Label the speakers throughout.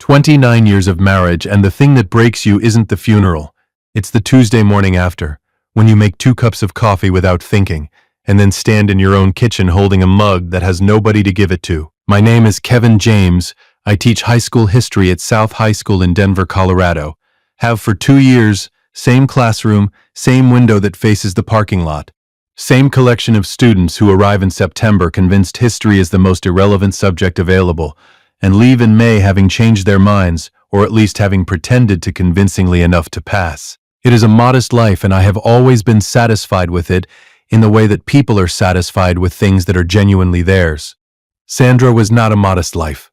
Speaker 1: 29 years of marriage, and the thing that breaks you isn't the funeral. It's the Tuesday morning after, when you make 2 cups of coffee without thinking, and then stand in your own kitchen holding a mug that has nobody to give it to. My name is Kevin James. I teach high school history at South High School in Denver, Colorado. Have for 2 years, same classroom, same window that faces the parking lot. Same collection of students who arrive in September convinced history is the most irrelevant subject available, and leave in May having changed their minds, or at least having pretended to convincingly enough to pass. It is a modest life, and I have always been satisfied with it in the way that people are satisfied with things that are genuinely theirs. Sandra was not a modest life.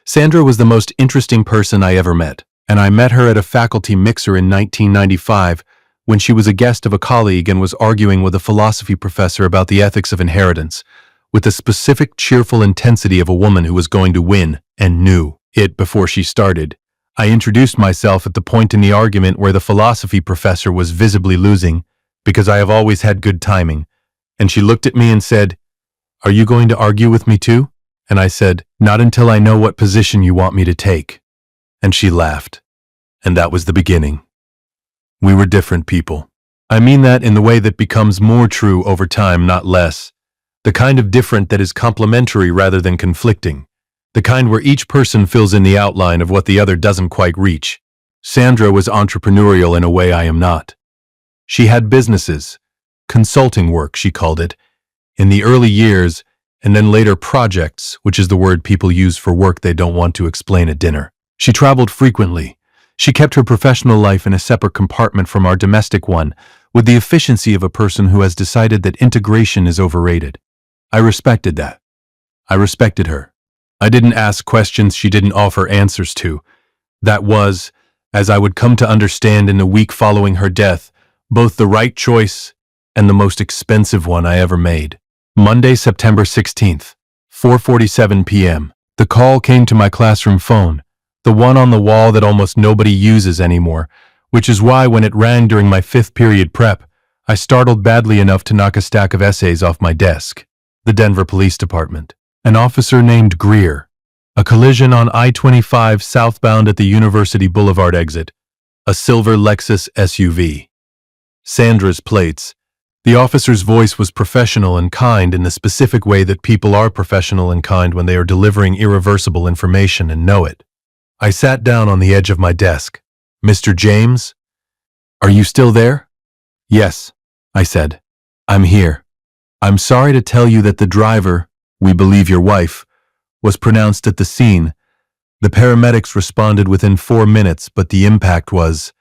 Speaker 1: Sandra was the most interesting person I ever met, and I met her at a faculty mixer in 1995 when she was a guest of a colleague and was arguing with a philosophy professor about the ethics of inheritance, with the specific cheerful intensity of a woman who was going to win and knew it before she started. I introduced myself at the point in the argument where the philosophy professor was visibly losing, because I have always had good timing, and she looked at me and said, "Are you going to argue with me too?" And I said, "Not until I know what position you want me to take." And she laughed. And that was the beginning. We were different people. I mean that in the way that becomes more true over time, not less. The kind of different that is complementary rather than conflicting. The kind where each person fills in the outline of what the other doesn't quite reach. Sandra was entrepreneurial in a way I am not. She had businesses, consulting work, she called it, in the early years, and then later projects, which is the word people use for work they don't want to explain at dinner. She traveled frequently. She kept her professional life in a separate compartment from our domestic one, with the efficiency of a person who has decided that integration is overrated. I respected that. I respected her. I didn't ask questions she didn't offer answers to. That was, as I would come to understand in the week following her death, both the right choice and the most expensive one I ever made. Monday, September 16th, 4:47 p.m. The call came to my classroom phone, the one on the wall that almost nobody uses anymore, which is why when it rang during my 5th period prep, I startled badly enough to knock a stack of essays off my desk. The Denver Police Department. An officer named Greer. A collision on I-25 southbound at the University Boulevard exit. A silver Lexus SUV. Sandra's plates. The officer's voice was professional and kind in the specific way that people are professional and kind when they are delivering irreversible information and know it. I sat down on the edge of my desk. "Mr. James? Are you still there?" "Yes," I said. "I'm here. I'm sorry to tell you that the driver, we believe your wife, was pronounced at the scene. The paramedics responded within 4 minutes, but the impact was,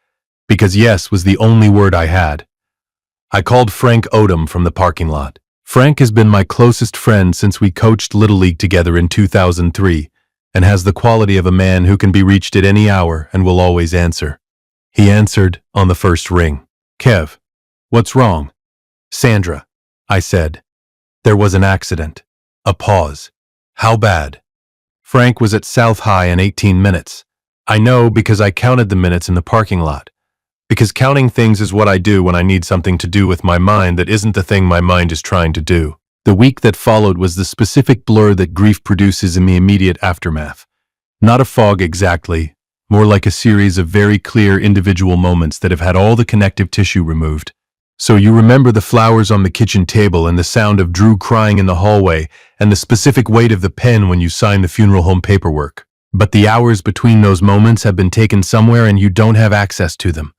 Speaker 1: because yes was the only word I had. I called Frank Odom from the parking lot. Frank has been my closest friend since we coached Little League together in 2003, and has the quality of a man who can be reached at any hour and will always answer. He answered on the first ring. "Kev, what's wrong?" "Sandra," I said. "There was an accident." A pause. "How bad?" "Frank was at South High in 18 minutes. I know because I counted the minutes in the parking lot. Because counting things is what I do when I need something to do with my mind that isn't the thing my mind is trying to do. The week that followed was the specific blur that grief produces in the immediate aftermath. Not a fog exactly, more like a series of very clear individual moments that have had all the connective tissue removed. So you remember the flowers on the kitchen table and the sound of Drew crying in the hallway and the specific weight of the pen when you sign the funeral home paperwork. But the hours between those moments have been taken somewhere and you don't have access to them.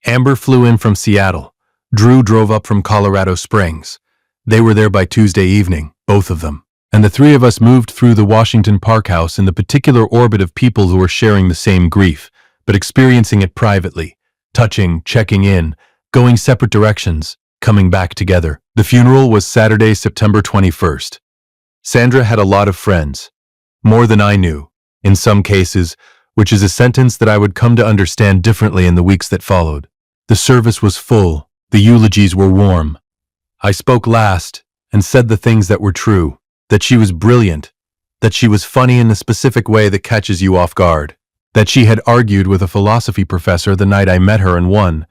Speaker 1: Amber flew in from Seattle. Drew drove up from Colorado Springs. They were there by Tuesday evening, both of them. And the three of us moved through the Washington Park House in the particular orbit of people who were sharing the same grief, but experiencing it privately, touching, checking in, going separate directions, coming back together. The funeral was Saturday, September 21st. Sandra had a lot of friends. More than I knew, in some cases, which is a sentence that I would come to understand differently in the weeks that followed. The service was full. The eulogies were warm. I spoke last and said the things that were true, that she was brilliant, that she was funny in the specific way that catches you off guard, that she had argued with a philosophy professor the night I met her and won,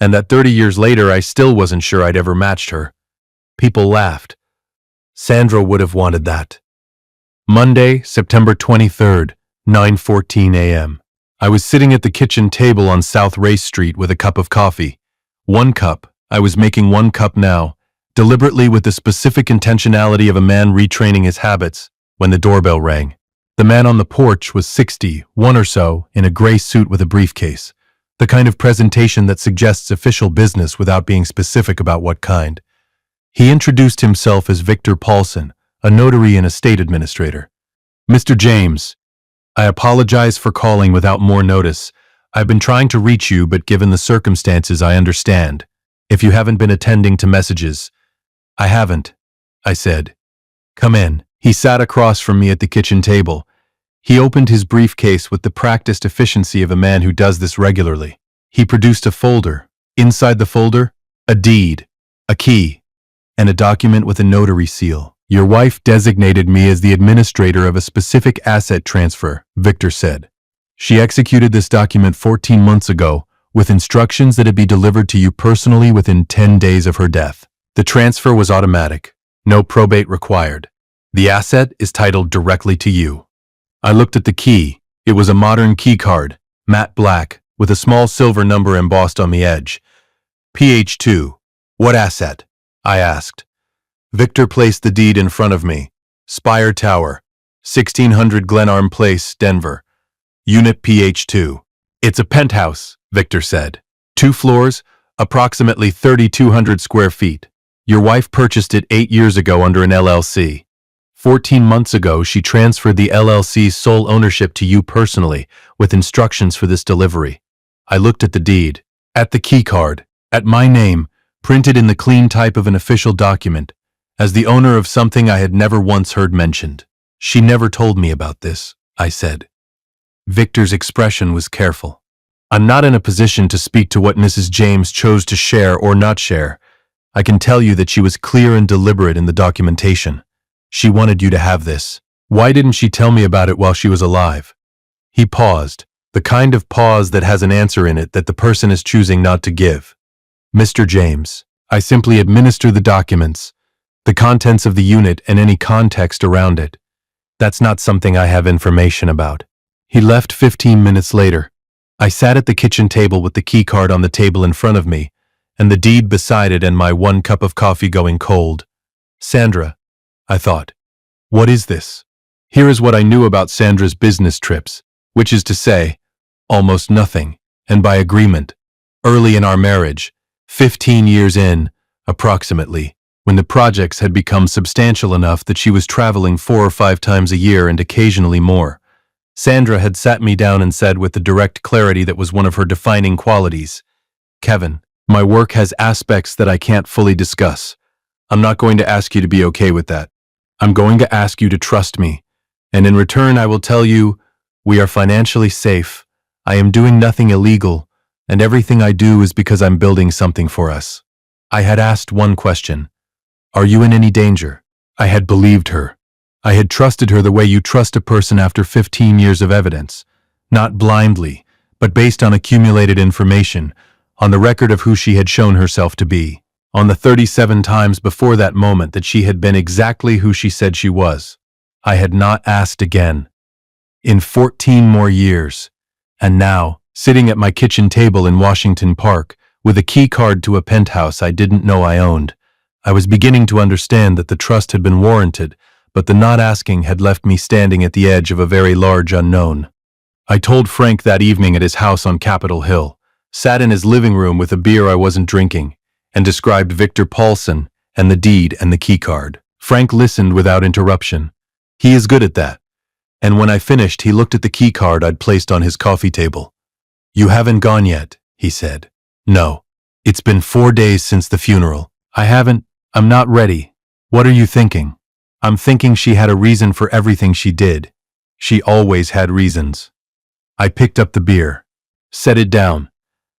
Speaker 1: and that 30 years later I still wasn't sure I'd ever matched her. People laughed. Sandra would have wanted that. Monday, September 23rd, 9:14 a.m. I was sitting at the kitchen table on South Race Street with a cup of coffee. One cup. I was making one cup now, deliberately with the specific intentionality of a man retraining his habits, when the doorbell rang. The man on the porch was 61 or so, in a gray suit with a briefcase. The kind of presentation that suggests official business without being specific about what kind. He introduced himself as Victor Paulson, a notary and estate administrator. Mr. James, I apologize for calling without more notice. I've been trying to reach you, but given the circumstances, I understand. If you haven't been attending to messages. I haven't, I said. Come in. He sat across from me at the kitchen table. He opened his briefcase with the practiced efficiency of a man who does this regularly. He produced a folder. Inside the folder, a deed, a key, and a document with a notary seal. Your wife designated me as the administrator of a specific asset transfer, Victor said. She executed this document 14 months ago, with instructions that it be delivered to you personally within 10 days of her death. The transfer was automatic. No probate required. The asset is titled directly to you. I looked at the key. It was a modern key card, matte black, with a small silver number embossed on the edge. PH2. What asset? I asked. Victor placed the deed in front of me. Spire Tower, 1600 Glenarm Place, Denver. Unit PH2. It's a penthouse, Victor said. 2 floors, approximately 3,200 square feet. Your wife purchased it 8 years ago under an LLC. 14 months ago, she transferred the LLC's sole ownership to you personally, with instructions for this delivery. I looked at the deed, at the key card, at my name, printed in the clean type of an official document, as the owner of something I had never once heard mentioned. She never told me about this, I said. Victor's expression was careful. I'm not in a position to speak to what Mrs. James chose to share or not share. I can tell you that she was clear and deliberate in the documentation. She wanted you to have this. Why didn't she tell me about it while she was alive? He paused, the kind of pause that has an answer in it that the person is choosing not to give. Mr. James, I simply administer the documents, the contents of the unit and any context around it. That's not something I have information about. He left 15 minutes later. I sat at the kitchen table with the key card on the table in front of me, and the deed beside it and my 1 cup of coffee going cold. Sandra, I thought. What is this? Here is what I knew about Sandra's business trips, which is to say, almost nothing, and by agreement. Early in our marriage, 15 years in, approximately, when the projects had become substantial enough that she was traveling 4 or 5 times a year and occasionally more, Sandra had sat me down and said with the direct clarity that was one of her defining qualities, Kevin, my work has aspects that I can't fully discuss. I'm not going to ask you to be okay with that. I'm going to ask you to trust me, and in return I will tell you, we are financially safe, I am doing nothing illegal, and everything I do is because I'm building something for us. I had asked one question. Are you in any danger? I had believed her. I had trusted her the way you trust a person after 15 years of evidence, not blindly, but based on accumulated information, on the record of who she had shown herself to be, on the 37 times before that moment that she had been exactly who she said she was. I had not asked again. In 14 more years, and now, sitting at my kitchen table in Washington Park, with a key card to a penthouse I didn't know I owned, I was beginning to understand that the trust had been warranted, but the not asking had left me standing at the edge of a very large unknown. I told Frank that evening at his house on Capitol Hill, sat in his living room with a beer I wasn't drinking, and described Victor Paulson and the deed and the key card. Frank listened without interruption. He is good at that. And when I finished, he looked at the key card I'd placed on his coffee table. You haven't gone yet, he said. No. It's been 4 days since the funeral. I'm not ready. What are you thinking? I'm thinking she had a reason for everything she did. She always had reasons. I picked up the beer. Set it down.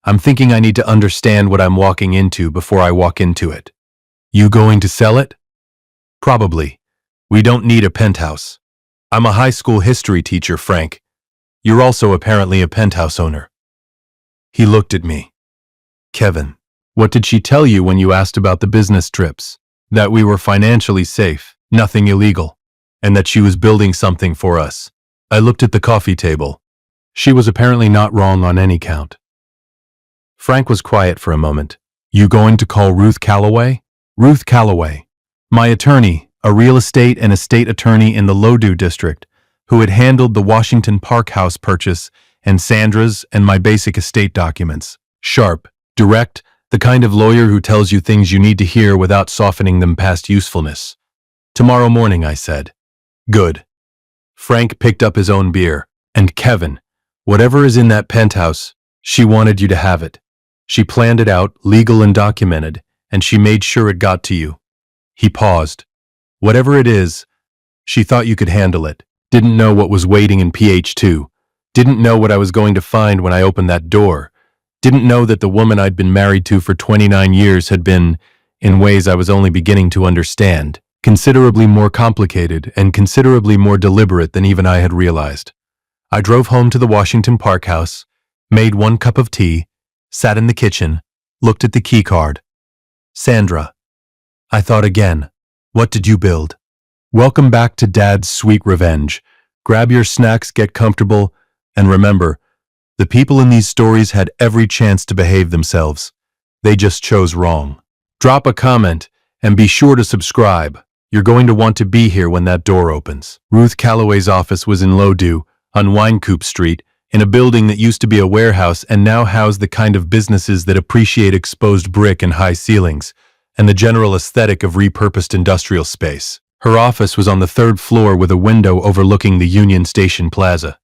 Speaker 1: I'm thinking I need to understand what I'm walking into before I walk into it. You going to sell it? Probably. We don't need a penthouse. I'm a high school history teacher, Frank. You're also apparently a penthouse owner. He looked at me. Kevin, what did she tell you when you asked about the business trips? That we were financially safe, nothing illegal, and that she was building something for us. I looked at the coffee table. She was apparently not wrong on any count. Frank was quiet for a moment. You going to call Ruth Calloway? Ruth Calloway. My attorney, a real estate and estate attorney in the Loudoun district, who had handled the Washington Park house purchase and Sandra's and my basic estate documents. Sharp, direct, the kind of lawyer who tells you things you need to hear without softening them past usefulness. Tomorrow morning, I said. Good. Frank picked up his own beer. And Kevin, whatever is in that penthouse, she wanted you to have it. She planned it out, legal and documented, and she made sure it got to you. He paused. Whatever it is, she thought you could handle it. Didn't know what was waiting in PH2. Didn't know what I was going to find when I opened that door. Didn't know that the woman I'd been married to for 29 years had been, in ways I was only beginning to understand, considerably more complicated and considerably more deliberate than even I had realized. I drove home to the Washington Park house, made 1 cup of tea, sat in the kitchen, looked at the key card. Sandra. I thought again. What did you build? Welcome back to Dad's sweet revenge. Grab your snacks, get comfortable, and remember, the people in these stories had every chance to behave themselves. They just chose wrong. Drop a comment and be sure to subscribe. You're going to want to be here when that door opens. Ruth Calloway's office was in Loudoun, on Winecoop Street, in a building that used to be a warehouse and now housed the kind of businesses that appreciate exposed brick and high ceilings, and the general aesthetic of repurposed industrial space. Her office was on the 3rd floor with a window overlooking the Union Station Plaza.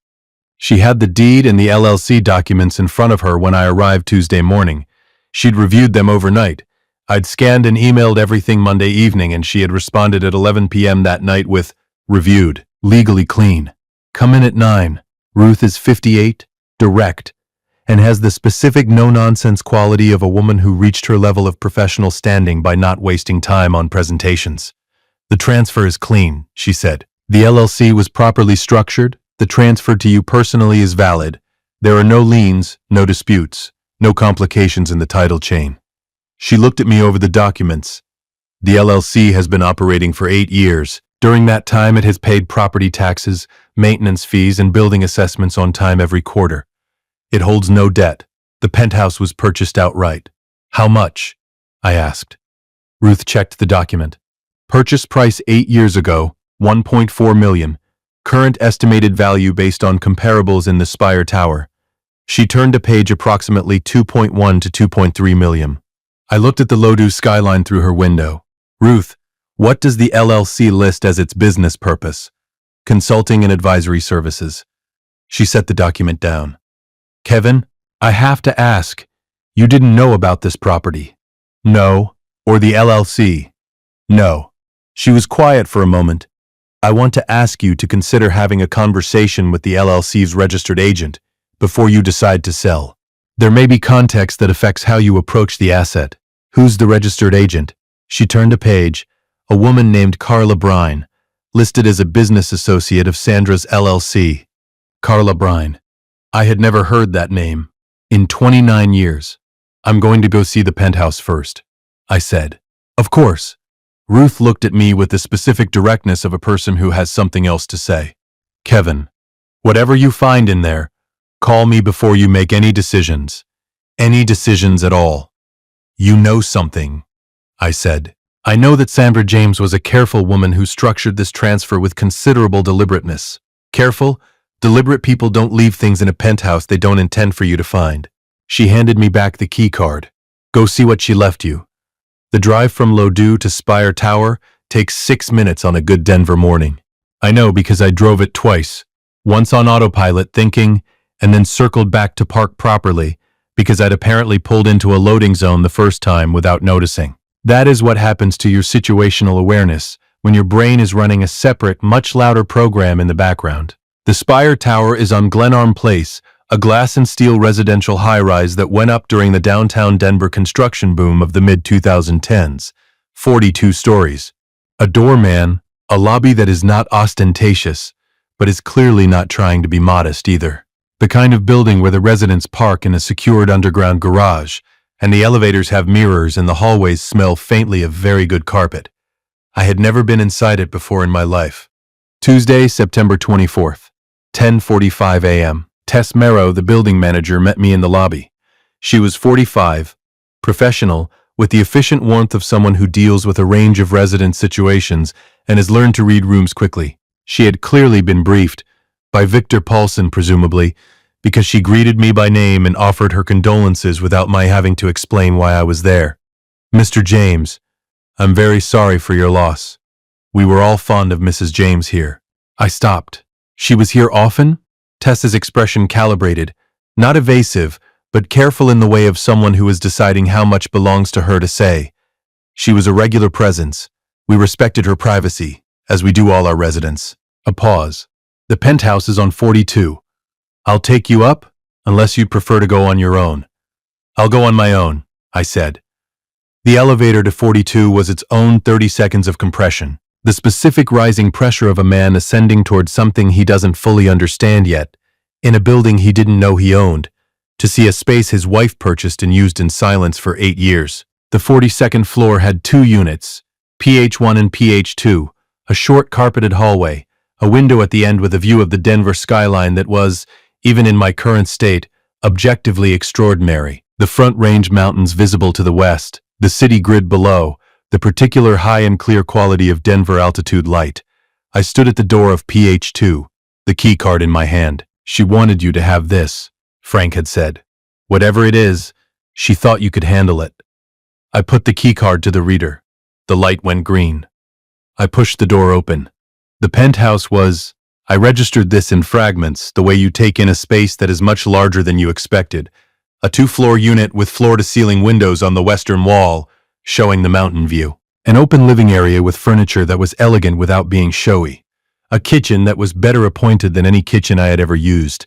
Speaker 1: She had the deed and the LLC documents in front of her when I arrived Tuesday morning. She'd reviewed them overnight. I'd scanned and emailed everything Monday evening, and she had responded at 11 p.m. that night with, reviewed, legally clean. Come in at 9. Ruth is 58, direct, and has the specific no-nonsense quality of a woman who reached her level of professional standing by not wasting time on presentations. The transfer is clean, she said. The LLC was properly structured. The transfer to you personally is valid. There are no liens, no disputes, no complications in the title chain. She looked at me over the documents. The LLC has been operating for 8 years. During that time, it has paid property taxes, maintenance fees, and building assessments on time every quarter. It holds no debt. The penthouse was purchased outright. How much? I asked. Ruth checked the document. Purchase price 8 years ago, $1.4 million. Current estimated value based on comparables in the Spire Tower. She turned a page approximately 2.1 to 2.3 million. I looked at the Loudoun skyline through her window. Ruth, what does the LLC list as its business purpose? Consulting and advisory services. She set the document down. Kevin, I have to ask. You didn't know about this property? No. Or the LLC? No. She was quiet for a moment. I want to ask you to consider having a conversation with the LLC's registered agent before you decide to sell. There may be context that affects how you approach the asset. Who's the registered agent? She turned a page. A woman named Carla Brine, listed as a business associate of Sandra's LLC. Carla Brine. I had never heard that name. In 29 years. I'm going to go see the penthouse first, I said. Of course. Ruth looked at me with the specific directness of a person who has something else to say. Kevin, whatever you find in there, call me before you make any decisions. Any decisions at all. You know something, I said. I know that Sandra James was a careful woman who structured this transfer with considerable deliberateness. Careful, deliberate people don't leave things in a penthouse they don't intend for you to find. She handed me back the key card. Go see what she left you. The drive from Loudoun to Spire Tower takes 6 minutes on a good Denver morning. I know because I drove it twice, once on autopilot thinking, and then circled back to park properly because I'd apparently pulled into a loading zone the first time without noticing. That is what happens to your situational awareness when your brain is running a separate, much louder program in the background. The Spire Tower is on Glenarm Place, a glass and steel residential high-rise that went up during the downtown Denver construction boom of the mid-2010s, 42 stories. A doorman, a lobby that is not ostentatious, but is clearly not trying to be modest either. The kind of building where the residents park in a secured underground garage, and the elevators have mirrors and the hallways smell faintly of very good carpet. I had never been inside it before in my life. Tuesday, September 24th. 10:45 a.m. Tess Merrow, the building manager, met me in the lobby. She was 45, professional, with the efficient warmth of someone who deals with a range of resident situations and has learned to read rooms quickly. She had clearly been briefed, by Victor Paulson presumably, because she greeted me by name and offered her condolences without my having to explain why I was there. Mr. James, I'm very sorry for your loss. We were all fond of Mrs. James here. I stopped. She was here often? Tessa's expression calibrated, not evasive, but careful in the way of someone who is deciding how much belongs to her to say. She was a regular presence. We respected her privacy, as we do all our residents. A pause. The penthouse is on 42. I'll take you up, unless you'd prefer to go on your own. I'll go on my own, I said. The elevator to 42 was its own 30 seconds of compression, the specific rising pressure of a man ascending toward something he doesn't fully understand yet, in a building he didn't know he owned, to see a space his wife purchased and used in silence for 8 years. The 42nd floor had 2 units, PH1 and PH2, a short carpeted hallway, a window at the end with a view of the Denver skyline that was, even in my current state, objectively extraordinary. The Front Range Mountains visible to the west, the city grid below, the particular high and clear quality of Denver altitude light. I stood at the door of PH2, the key card in my hand. She wanted you to have this, Frank had said. Whatever it is, she thought you could handle it. I put the key card to the reader. The light went green. I pushed the door open. The penthouse was, I registered this in fragments, the way you take in a space that is much larger than you expected. A 2-floor unit with floor-to-ceiling windows on the western wall, showing the mountain view. An open living area with furniture that was elegant without being showy. A kitchen that was better appointed than any kitchen I had ever used.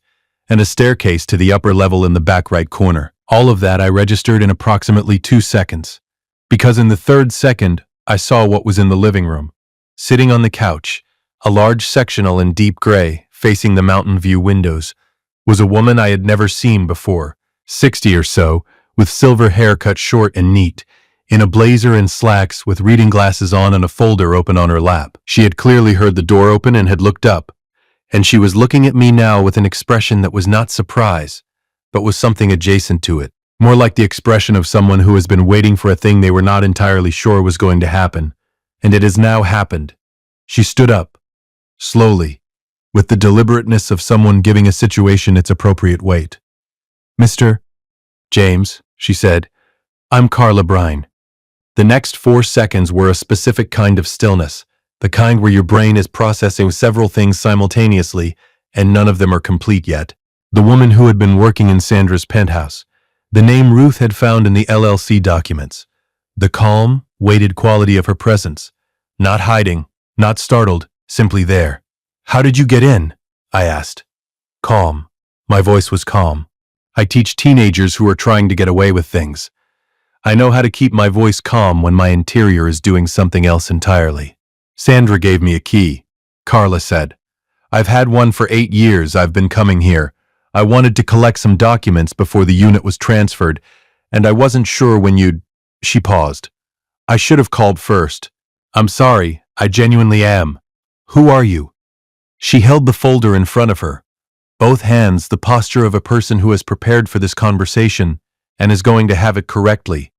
Speaker 1: And a staircase to the upper level in the back right corner. All of that I registered in approximately 2 seconds. Because in the 3rd second, I saw what was in the living room. Sitting on the couch, a large sectional in deep gray, facing the mountain view windows, was a woman I had never seen before, 60 or so, with silver hair cut short and neat, in a blazer and slacks with reading glasses on and a folder open on her lap. She had clearly heard the door open and had looked up, and she was looking at me now with an expression that was not surprise, but was something adjacent to it, more like the expression of someone who has been waiting for a thing they were not entirely sure was going to happen, and it has now happened. She stood up, slowly, with the deliberateness of someone giving a situation its appropriate weight. Mr. James, she said, I'm Carla Brine. The next 4 seconds were a specific kind of stillness, the kind where your brain is processing several things simultaneously, and none of them are complete yet. The woman who had been working in Sandra's penthouse. The name Ruth had found in the LLC documents. The calm, weighted quality of her presence. Not hiding, not startled, simply there. How did you get in? I asked. Calm. My voice was calm. I teach teenagers who are trying to get away with things. I know how to keep my voice calm when my interior is doing something else entirely. Sandra gave me a key, Carla said. I've had one for 8 years. I've been coming here. I wanted to collect some documents before the unit was transferred, and I wasn't sure when you'd... She paused. I should have called first. I'm sorry, I genuinely am. Who are you? She held the folder in front of her, both hands the posture of a person who has prepared for this conversation and is going to have it correctly.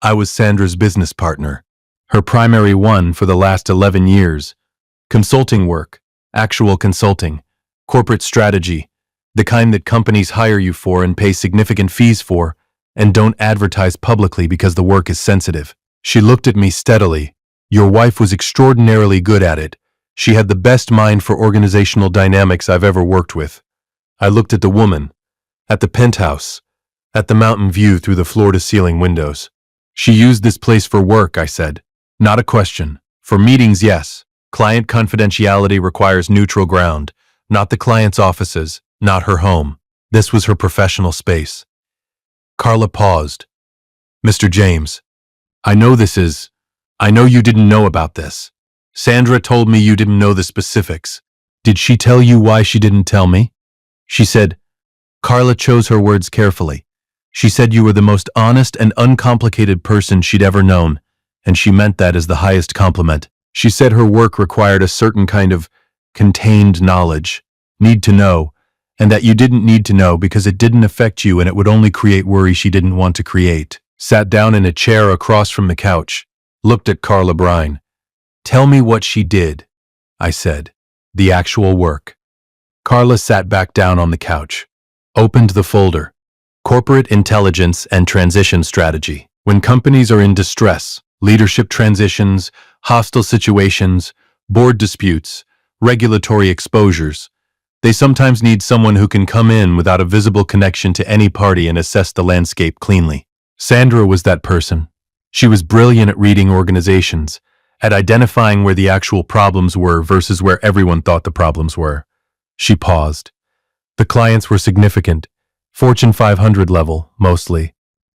Speaker 1: I was Sandra's business partner, her primary one for the last 11 years. Consulting work, actual consulting, corporate strategy, the kind that companies hire you for and pay significant fees for, and don't advertise publicly because the work is sensitive. She looked at me steadily. Your wife was extraordinarily good at it. She had the best mind for organizational dynamics I've ever worked with. I looked at the woman, at the penthouse, at the mountain view through the floor-to-ceiling windows. She used this place for work, I said. Not a question. For meetings, yes. Client confidentiality requires neutral ground. Not the client's offices, not her home. This was her professional space. Carla paused. Mr. James, I know you didn't know about this. Sandra told me you didn't know the specifics. Did she tell you why she didn't tell me? She said, Carla chose her words carefully. She said you were the most honest and uncomplicated person she'd ever known, and she meant that as the highest compliment. She said her work required a certain kind of contained knowledge, need to know, and that you didn't need to know because it didn't affect you and it would only create worry she didn't want to create. Sat down in a chair across from the couch, looked at Carla Brine. Tell me what she did, I said. The actual work. Carla sat back down on the couch, opened the folder. Corporate Intelligence and Transition Strategy. When companies are in distress, leadership transitions, hostile situations, board disputes, regulatory exposures, they sometimes need someone who can come in without a visible connection to any party and assess the landscape cleanly. Sandra was that person. She was brilliant at reading organizations, at identifying where the actual problems were versus where everyone thought the problems were. She paused. The clients were significant, Fortune 500 level, mostly.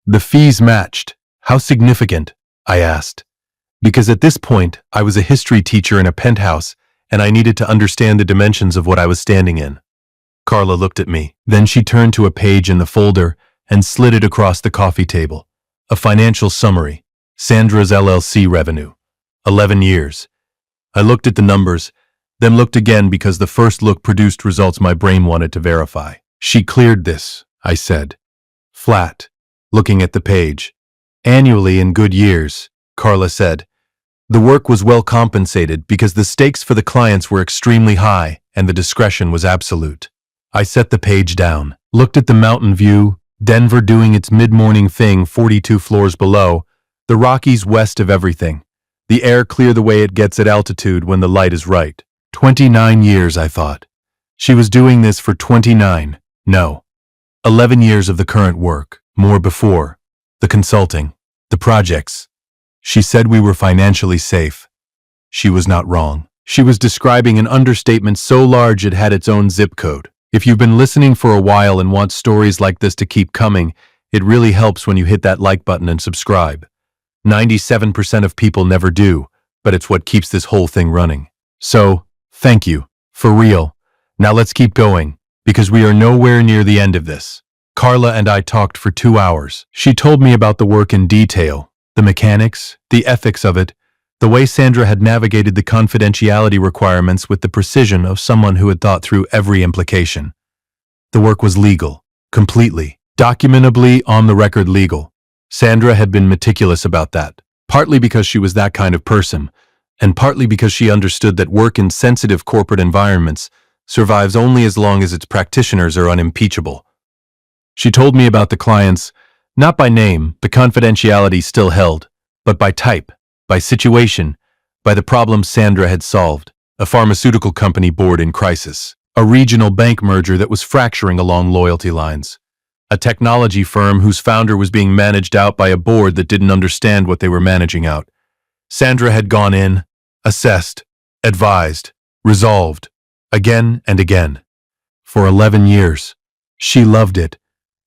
Speaker 1: The fees matched. How significant? I asked. Because at this point, I was a history teacher in a penthouse, and I needed to understand the dimensions of what I was standing in. Carla looked at me. Then she turned to a page in the folder and slid it across the coffee table. A financial summary. Sandra's LLC revenue. 11 years. I looked at the numbers, then looked again because the first look produced results my brain wanted to verify. She cleared this, I said. Flat. Looking at the page. Annually in good years, Carla said. The work was well compensated because the stakes for the clients were extremely high and the discretion was absolute. I set the page down, looked at the mountain view, Denver doing its mid-morning thing 42 floors below, the Rockies west of everything. The air clear the way it gets at altitude when the light is right. 29 years, I thought. She was doing this for 29, no. 11 years of the current work, more before. The consulting, the projects. She said we were financially safe. She was not wrong. She was describing an understatement so large it had its own zip code. If you've been listening for a while and want stories like this to keep coming, it really helps when you hit that like button and subscribe. 97% of people never do, but it's what keeps this whole thing running. So, thank you. For real. Now let's keep going, because we are nowhere near the end of this. Carla and I talked for 2 hours. She told me about the work in detail, the mechanics, the ethics of it, the way Sandra had navigated the confidentiality requirements with the precision of someone who had thought through every implication. The work was legal, completely, documentably on-the-record legal. Sandra had been meticulous about that, partly because she was that kind of person, and partly because she understood that work in sensitive corporate environments survives only as long as its practitioners are unimpeachable. She told me about the clients, not by name, the confidentiality still held, but by type, by situation, by the problems Sandra had solved. A pharmaceutical company board in crisis, a regional bank merger that was fracturing along loyalty lines, a technology firm whose founder was being managed out by a board that didn't understand what they were managing out. Sandra had gone in, assessed, advised, resolved, again and again. For 11 years. She loved it,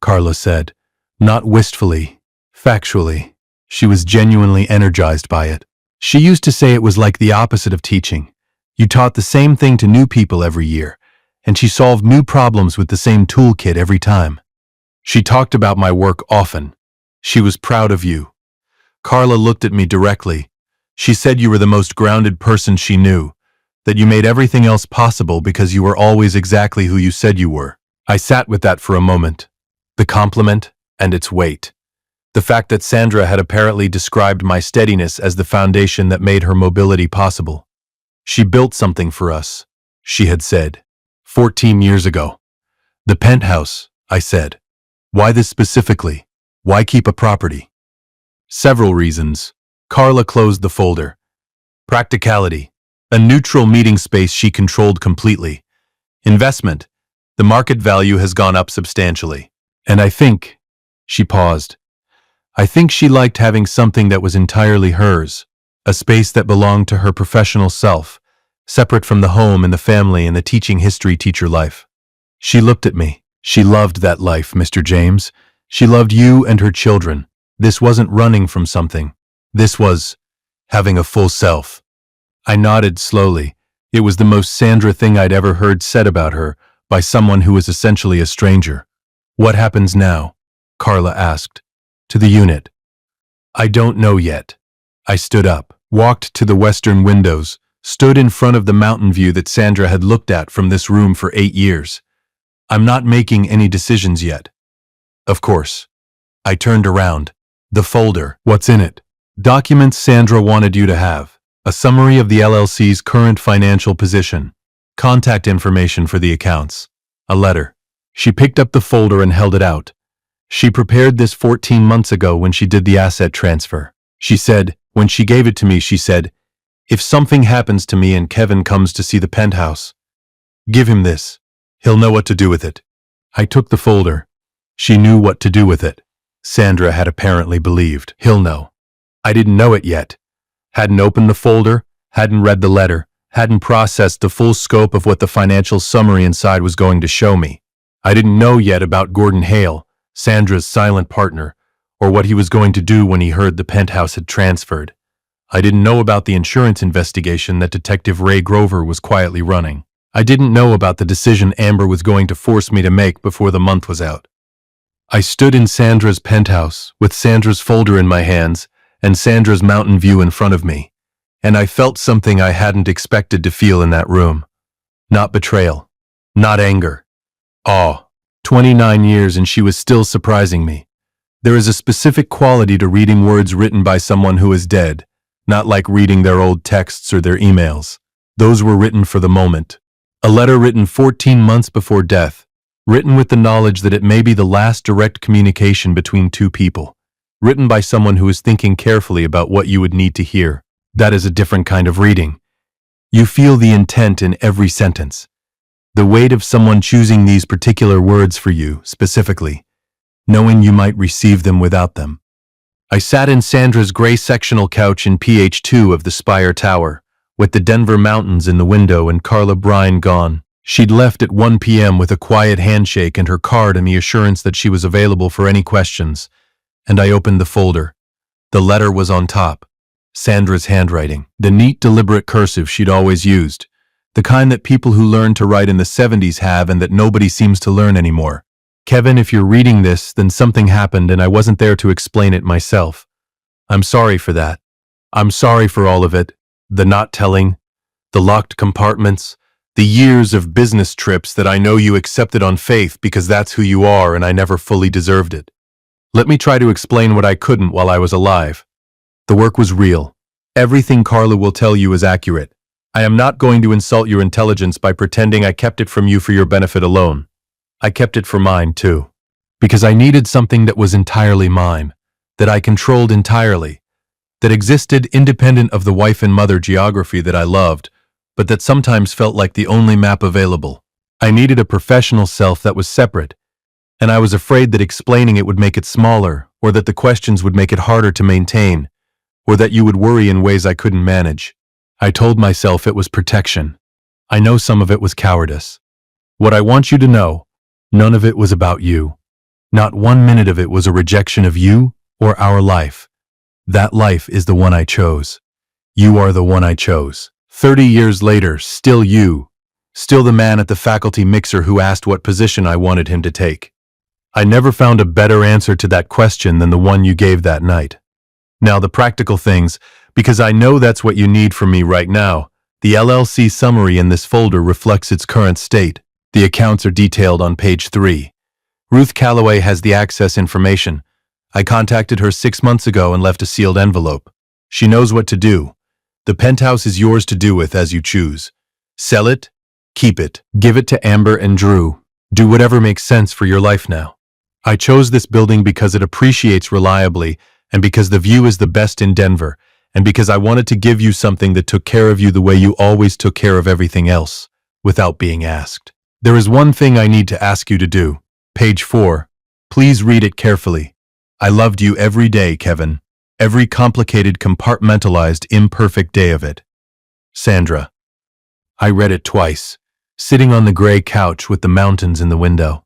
Speaker 1: Carla said, not wistfully, factually. She was genuinely energized by it. She used to say it was like the opposite of teaching. You taught the same thing to new people every year, and she solved new problems with the same toolkit every time. She talked about my work often. She was proud of you. Carla looked at me directly. She said you were the most grounded person she knew, that you made everything else possible because you were always exactly who you said you were. I sat with that for a moment. The compliment and its weight. The fact that Sandra had apparently described my steadiness as the foundation that made her mobility possible. She built something for us, she had said, 14 years ago. The Penthouse, I said. Why this specifically? Why keep a property? Several reasons. Carla closed the folder. Practicality. A neutral meeting space she controlled completely. Investment. The market value has gone up substantially. And I think, she paused, I think she liked having something that was entirely hers, a space that belonged to her professional self, separate from the home and the family and the teaching history teacher life. She looked at me. She loved that life, Mr. James. She loved you and her children. This wasn't running from something. This was having a full self. I nodded slowly. It was the most Sandra thing I'd ever heard said about her by someone who was essentially a stranger. What happens now? Carla asked. To the unit. I don't know yet. I stood up, walked to the western windows, stood in front of the mountain view that Sandra had looked at from this room for 8 years. I'm not making any decisions yet. Of course. I turned around. The folder. What's in it? Documents Sandra wanted you to have. A summary of the LLC's current financial position. Contact information for the accounts. A letter. She picked up the folder and held it out. She prepared this 14 months ago when she did the asset transfer. She said, when she gave it to me, she said, if something happens to me and Kevin comes to see the penthouse, give him this. He'll know what to do with it. I took the folder. She knew what to do with it. Sandra had apparently believed. He'll know. I didn't know it yet. Hadn't opened the folder, hadn't read the letter, hadn't processed the full scope of what the financial summary inside was going to show me. I didn't know yet about Gordon Hale, Sandra's silent partner, or what he was going to do when he heard the penthouse had transferred. I didn't know about the insurance investigation that Detective Ray Grover was quietly running. I didn't know about the decision Amber was going to force me to make before the month was out. I stood in Sandra's penthouse with Sandra's folder in my hands and Sandra's mountain view in front of me, and I felt something I hadn't expected to feel in that room. Not betrayal, not anger, awe. 29 years and she was still surprising me. There is a specific quality to reading words written by someone who is dead, not like reading their old texts or their emails. Those were written for the moment. A letter written 14 months before death, written with the knowledge that it may be the last direct communication between two people, written by someone who is thinking carefully about what you would need to hear. That is a different kind of reading. You feel the intent in every sentence. The weight of someone choosing these particular words for you, specifically, knowing you might receive them without them. I sat in Sandra's gray sectional couch in PH2 of the Spire Tower, with the Denver mountains in the window and Carla Brine gone. She'd left at 1 p.m. with a quiet handshake and her card and the assurance that she was available for any questions, and I opened the folder. The letter was on top. Sandra's handwriting, the neat, deliberate cursive she'd always used, the kind that people who learned to write in the 70s have and that nobody seems to learn anymore. Kevin, if you're reading this, then something happened and I wasn't there to explain it myself. I'm sorry for that. I'm sorry for all of it. The not telling, the locked compartments, the years of business trips that I know you accepted on faith because that's who you are and I never fully deserved it. Let me try to explain what I couldn't while I was alive. The work was real. Everything Carla will tell you is accurate. I am not going to insult your intelligence by pretending I kept it from you for your benefit alone. I kept it for mine, too. Because I needed something that was entirely mine, that I controlled entirely, that existed independent of the wife and mother geography that I loved, but that sometimes felt like the only map available. I needed a professional self that was separate, and I was afraid that explaining it would make it smaller, or that the questions would make it harder to maintain, or that you would worry in ways I couldn't manage. I told myself it was protection. I know some of it was cowardice. What I want you to know, none of it was about you. Not 1 minute of it was a rejection of you or our life. That life is the one I chose. You are the one I chose. 30 years later, still you. Still the man at the faculty mixer who asked what position I wanted him to take. I never found a better answer to that question than the one you gave that night. Now the practical things, because I know that's what you need from me right now. The LLC summary in this folder reflects its current state. The accounts are detailed on page 3. Ruth Calloway has the access information. I contacted her 6 months ago and left a sealed envelope. She knows what to do. The penthouse is yours to do with as you choose. Sell it, keep it, give it to Amber and Drew. Do whatever makes sense for your life now. I chose this building because it appreciates reliably and because the view is the best in Denver, and because I wanted to give you something that took care of you the way you always took care of everything else, without being asked. There is one thing I need to ask you to do. Page 4. Please read it carefully. I loved you every day, Kevin. Every complicated, compartmentalized, imperfect day of it. Sandra. I read it twice, sitting on the gray couch with the mountains in the window.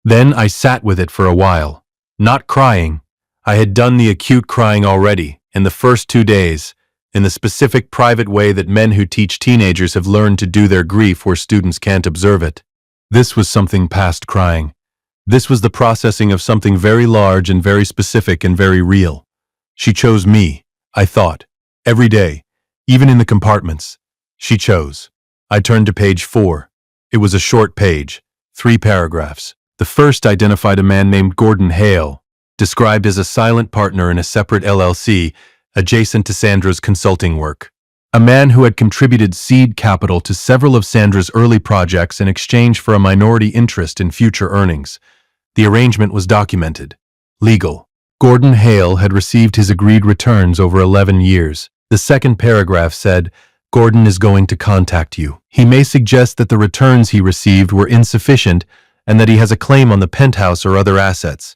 Speaker 1: Then I sat with it for a while, not crying. I had done the acute crying already, in the first 2 days, in the specific private way that men who teach teenagers have learned to do their grief where students can't observe it. This was something past crying. This was the processing of something very large and very specific and very real. She chose me, I thought, every day, even in the compartments, She chose. I turned to page 4. It was a short page, 3 paragraphs. The first identified a man named Gordon Hale, described as a silent partner in a separate LLC adjacent to Sandra's consulting work. A man who had contributed seed capital to several of Sandra's early projects in exchange for a minority interest in future earnings. The arrangement was documented. Legal. Gordon Hale had received his agreed returns over 11 years. The second paragraph said, Gordon is going to contact you. He may suggest that the returns he received were insufficient and that he has a claim on the penthouse or other assets.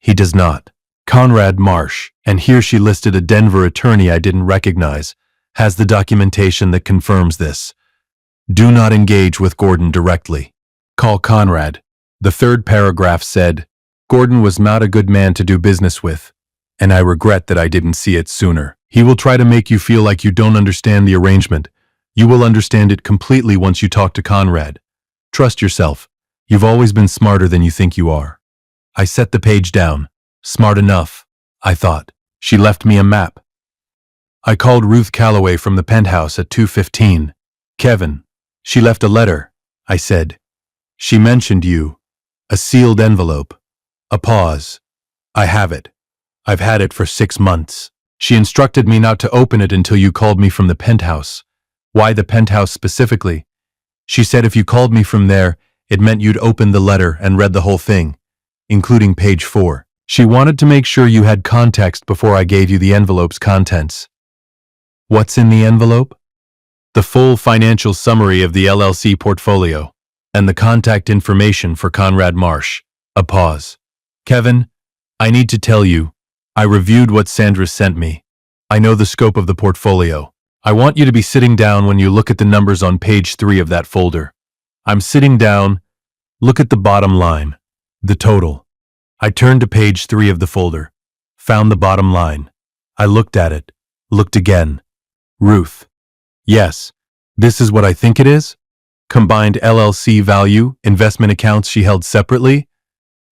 Speaker 1: He does not. Conrad Marsh, and here she listed a Denver attorney I didn't recognize, has the documentation that confirms this. Do not engage with Gordon directly. Call Conrad. The third paragraph said, Gordon was not a good man to do business with, and I regret that I didn't see it sooner. He will try to make you feel like you don't understand the arrangement. You will understand it completely once you talk to Conrad. Trust yourself. You've always been smarter than you think you are. I set the page down. Smart enough, I thought. She left me a map. I called Ruth Calloway from the Penthouse at 2:15. Kevin, she left a letter, I said. She mentioned you. A sealed envelope. A pause. I have it. I've had it for 6 months. She instructed me not to open it until you called me from the Penthouse. Why the Penthouse specifically? She said if you called me from there, it meant you'd opened the letter and read the whole thing, including page 4. She wanted to make sure you had context before I gave you the envelope's contents. What's in the envelope? The full financial summary of the LLC portfolio and the contact information for Conrad Marsh. A pause. Kevin, I need to tell you, I reviewed what Sandra sent me. I know the scope of the portfolio. I want you to be sitting down when you look at the numbers on page 3 of that folder. I'm sitting down. Look at the bottom line. The total. I turned to page 3 of the folder. Found the bottom line. I looked at it. Looked again. Ruth. Yes. This is what I think it is? Combined LLC value, investment accounts she held separately,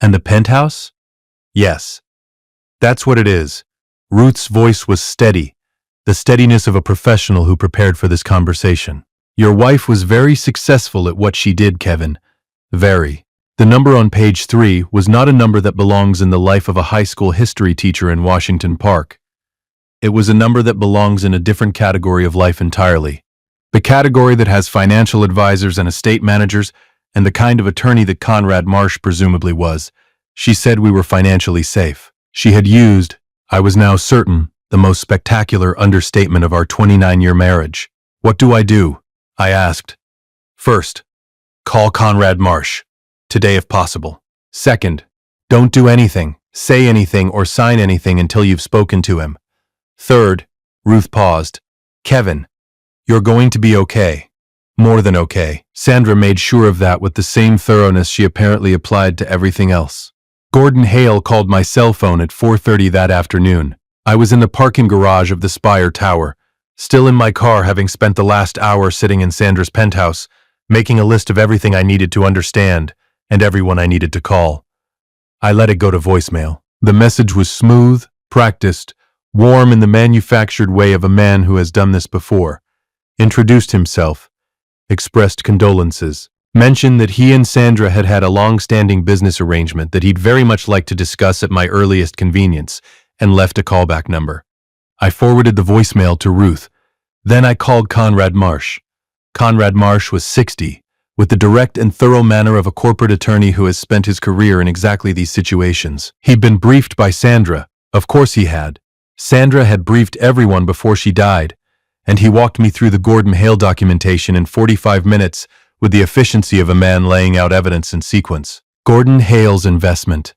Speaker 1: and the penthouse? Yes. That's what it is. Ruth's voice was steady, the steadiness of a professional who prepared for this conversation. Your wife was very successful at what she did, Kevin. Very. The number on page 3 was not a number that belongs in the life of a high school history teacher in Washington Park. It was a number that belongs in a different category of life entirely. The category that has financial advisors and estate managers and the kind of attorney that Conrad Marsh presumably was. She said we were financially safe. She had used, I was now certain, the most spectacular understatement of our 29-year marriage. What do? I asked. First, call Conrad Marsh. Today if possible. Second, don't do anything, say anything, or sign anything until you've spoken to him. Third, Ruth paused. Kevin, you're going to be okay. More than okay. Sandra made sure of that with the same thoroughness she apparently applied to everything else. Gordon Hale called my cell phone at 4:30 that afternoon. I was in the parking garage of the Spire Tower, still in my car having spent the last hour sitting in Sandra's penthouse, making a list of everything I needed to understand and everyone I needed to call. I let it go to voicemail. The message was smooth, practiced, warm in the manufactured way of a man who has done this before. Introduced himself, expressed condolences, mentioned that he and Sandra had had a long-standing business arrangement that he'd very much like to discuss at my earliest convenience, and left a callback number. I forwarded the voicemail to Ruth. Then I called Conrad Marsh. Conrad Marsh was 60, with the direct and thorough manner of a corporate attorney who has spent his career in exactly these situations. He'd been briefed by Sandra. Of course he had. Sandra had briefed everyone before she died, and he walked me through the Gordon Hale documentation in 45 minutes with the efficiency of a man laying out evidence in sequence. Gordon Hale's investment.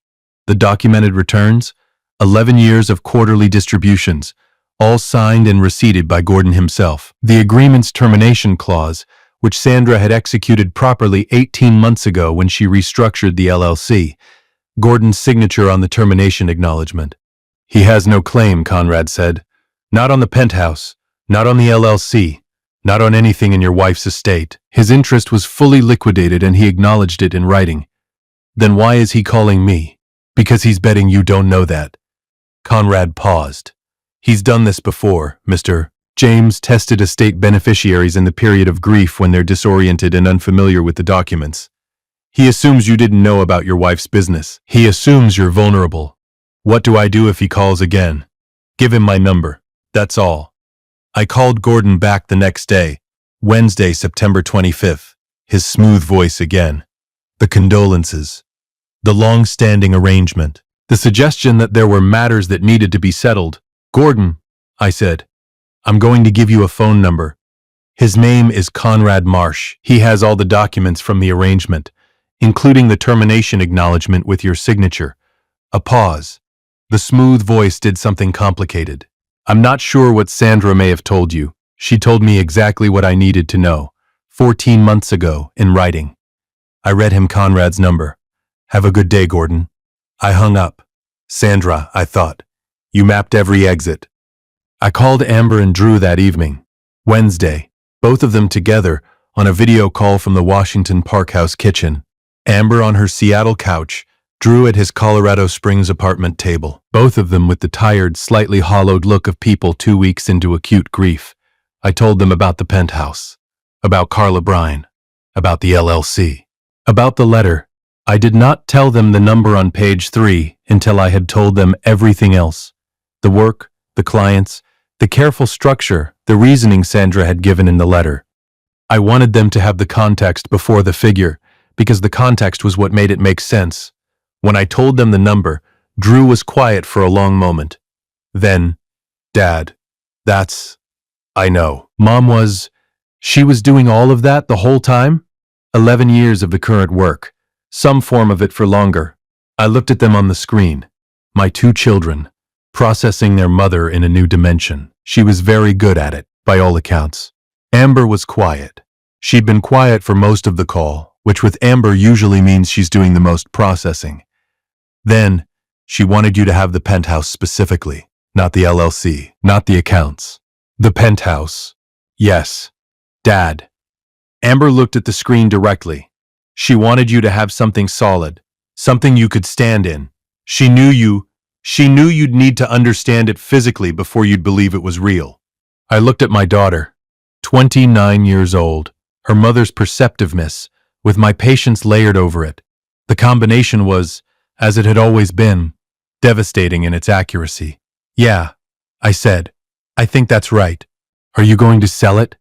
Speaker 1: The documented returns, 11 years of quarterly distributions, all signed and receipted by Gordon himself. The agreement's termination clause, which Sandra had executed properly 18 months ago when she restructured the LLC. Gordon's signature on the termination acknowledgement. He has no claim, Conrad said. Not on the penthouse, not on the LLC, not on anything in your wife's estate. His interest was fully liquidated and he acknowledged it in writing. Then why is he calling me? Because he's betting you don't know that. Conrad paused. He's done this before, Mr. James tested estate beneficiaries in the period of grief when they're disoriented and unfamiliar with the documents. He assumes you didn't know about your wife's business. He assumes you're vulnerable. What do I do if he calls again? Give him my number. That's all. I called Gordon back the next day, Wednesday, September 25th. His smooth voice again. The condolences. The long-standing arrangement. The suggestion that there were matters that needed to be settled. Gordon, I said, I'm going to give you a phone number. His name is Conrad Marsh. He has all the documents from the arrangement, including the termination acknowledgement with your signature. A pause. The smooth voice did something complicated. I'm not sure what Sandra may have told you. She told me exactly what I needed to know, 14 months ago, in writing. I read him Conrad's number. Have a good day, Gordon. I hung up. Sandra, I thought. You mapped every exit. I called Amber and Drew that evening, Wednesday, both of them together on a video call from the Washington Park House kitchen. Amber on her Seattle couch, Drew at his Colorado Springs apartment table, both of them with the tired, slightly hollowed look of people 2 weeks into acute grief. I told them about the Penthouse, about Carla Brine, about the LLC, about the letter. I did not tell them the number on page 3 until I had told them everything else. The work, the clients, the careful structure, the reasoning Sandra had given in the letter. I wanted them to have the context before the figure, because the context was what made it make sense. When I told them the number, Drew was quiet for a long moment. Then, Dad, I know. She was doing all of that the whole time? 11 years of the current work, some form of it for longer. I looked at them on the screen. My 2 children, processing their mother in a new dimension. She was very good at it, by all accounts. Amber was quiet. She'd been quiet for most of the call, which with Amber usually means she's doing the most processing. Then, she wanted you to have the Penthouse specifically, not the LLC, not the accounts. The Penthouse. Yes. Dad. Amber looked at the screen directly. She wanted you to have something solid, something you could stand in. She knew you'd need to understand it physically before you'd believe it was real. I looked at my daughter, 29 years old, her mother's perceptiveness, with my patience layered over it. The combination was, as it had always been, devastating in its accuracy. Yeah, I said. I think that's right. Are you going to sell it?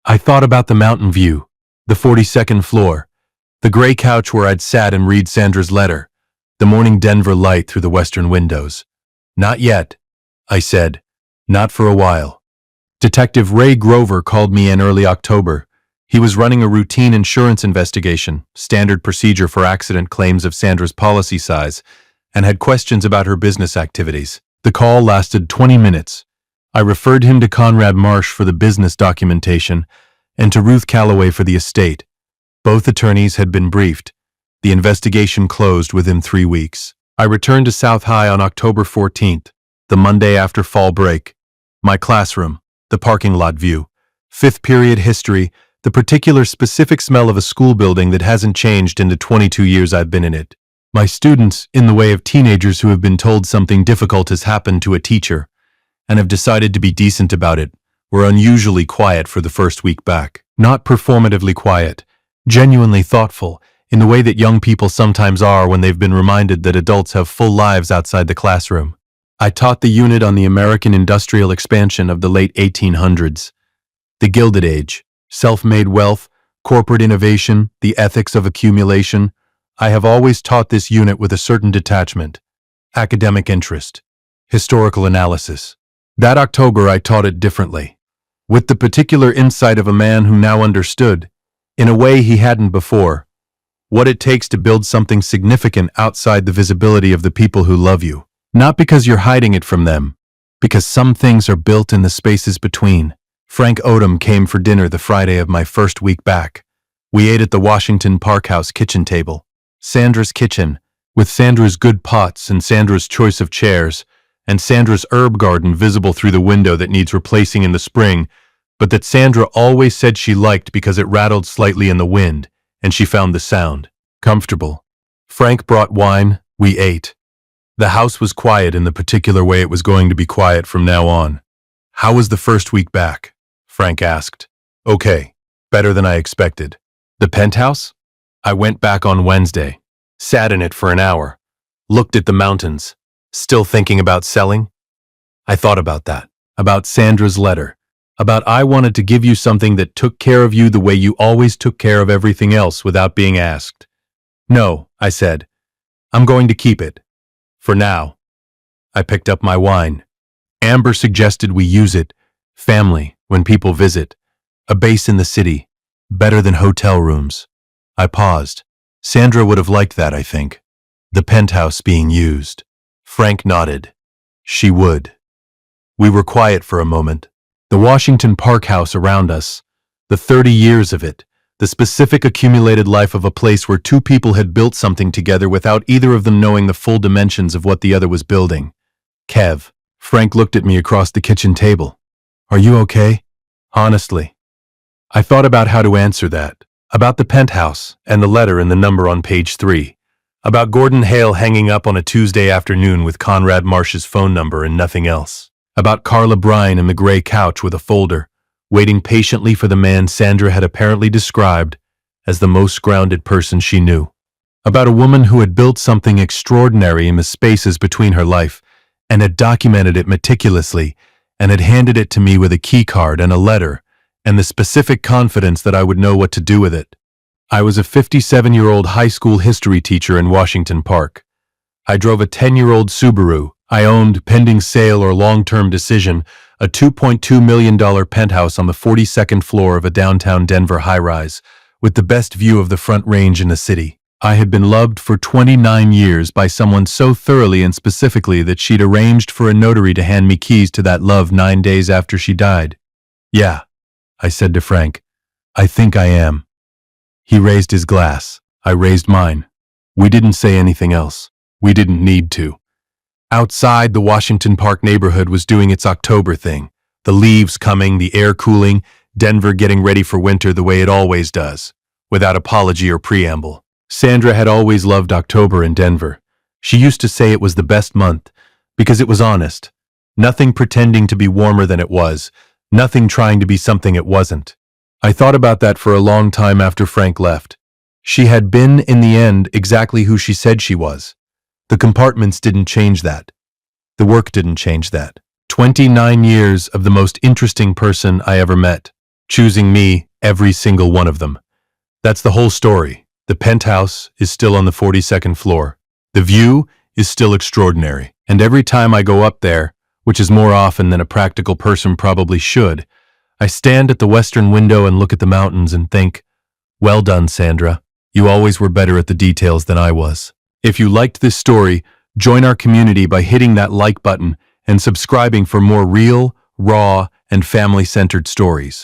Speaker 1: I thought about the mountain view, the 42nd floor, the gray couch where I'd sat and read Sandra's letter, the morning Denver light through the western windows. Not yet, I said. Not for a while. Detective Ray Grover called me in early October. He was running a routine insurance investigation, standard procedure for accident claims of Sandra's policy size, and had questions about her business activities. The call lasted 20 minutes. I referred him to Conrad Marsh for the business documentation and to Ruth Calloway for the estate. Both attorneys had been briefed. The investigation closed within 3 weeks. I returned to South High on October 14th, the Monday after fall break. My classroom, the parking lot view, 5th period history, the particular specific smell of a school building that hasn't changed in the 22 years I've been in it. My students, in the way of teenagers who have been told something difficult has happened to a teacher and have decided to be decent about it, were unusually quiet for the first week back. Not performatively quiet, genuinely thoughtful, in the way that young people sometimes are when they've been reminded that adults have full lives outside the classroom. I taught the unit on the American industrial expansion of the late 1800s, the Gilded Age, self-made wealth, corporate innovation, the ethics of accumulation. I have always taught this unit with a certain detachment, academic interest, historical analysis. That October I taught it differently, with the particular insight of a man who now understood, in a way he hadn't before, what it takes to build something significant outside the visibility of the people who love you. Not because you're hiding it from them, because some things are built in the spaces between. Frank Odom came for dinner the Friday of my first week back. We ate at the Washington Park House kitchen table. Sandra's kitchen, with Sandra's good pots and Sandra's choice of chairs, and Sandra's herb garden visible through the window that needs replacing in the spring, but that Sandra always said she liked because it rattled slightly in the wind, and she found the sound comfortable. Frank brought wine, we ate. The house was quiet in the particular way it was going to be quiet from now on. How was the first week back? Frank asked. Okay, better than I expected. The penthouse? I went back on Wednesday, sat in it for an hour, looked at the mountains. Still thinking about selling? I thought about that, about Sandra's letter, about I wanted to give you something that took care of you the way you always took care of everything else without being asked. No, I said. I'm going to keep it. For now. I picked up my wine. Amber suggested we use it, family, when people visit. A base in the city, better than hotel rooms. I paused. Sandra would have liked that, I think. The penthouse being used. Frank nodded. She would. We were quiet for a moment. The Washington Park house around us, the 30 years of it, the specific accumulated life of a place where two people had built something together without either of them knowing the full dimensions of what the other was building. Kev. Frank looked at me across the kitchen table. Are you okay? Honestly. I thought about how to answer that. About the penthouse and the letter and the number on page 3. About Gordon Hale hanging up on a Tuesday afternoon with Conrad Marsh's phone number and nothing else. About Carla Bryan in the gray couch with a folder, waiting patiently for the man Sandra had apparently described as the most grounded person she knew. About a woman who had built something extraordinary in the spaces between her life and had documented it meticulously and had handed it to me with a key card and a letter and the specific confidence that I would know what to do with it. I was a 57-year-old high school history teacher in Washington Park. I drove a 10-year-old Subaru. I owned, pending sale or long-term decision, a $2.2 million penthouse on the 42nd floor of a downtown Denver high-rise, with the best view of the Front Range in the city. I had been loved for 29 years by someone so thoroughly and specifically that she'd arranged for a notary to hand me keys to that love 9 days after she died. Yeah, I said to Frank. I think I am. He raised his glass. I raised mine. We didn't say anything else. We didn't need to. Outside, the Washington Park neighborhood was doing its October thing. The leaves coming, the air cooling, Denver getting ready for winter the way it always does, without apology or preamble. Sandra had always loved October in Denver. She used to say it was the best month, because it was honest. Nothing pretending to be warmer than it was, nothing trying to be something it wasn't. I thought about that for a long time after Frank left. She had been, in the end, exactly who she said she was. The compartments didn't change that. The work didn't change that. 29 years of the most interesting person I ever met, choosing me, every single one of them. That's the whole story. The penthouse is still on the 42nd floor. The view is still extraordinary. And every time I go up there, which is more often than a practical person probably should, I stand at the western window and look at the mountains and think, well done, Sandra. You always were better at the details than I was. If you liked this story, join our community by hitting that like button and subscribing for more real, raw, and family-centered stories.